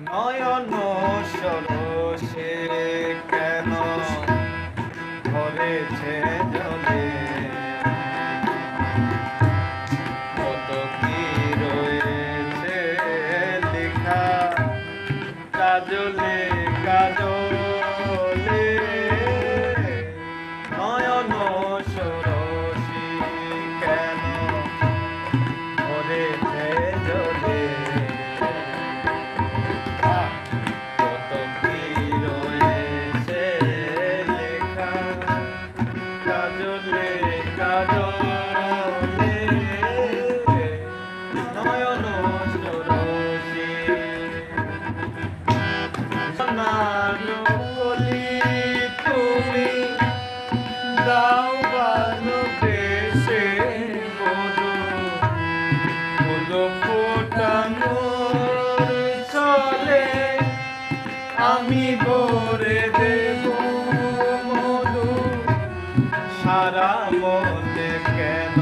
নয়ন সরসে কেন ধরেছে জলে, কত কি রয়েছে লেখা কাজলে কাজলে। নয়ন সরসে কেন ধরেছে জলে, কত কি রয়েছে লেখা কাজলে কাজলে। নয়ন সরসে সোনার কলি তুমি দাও ভালোবেসে বলো, বলো ফোটানোর চলে আমি ভরে দেব মধু সারা মনে কেন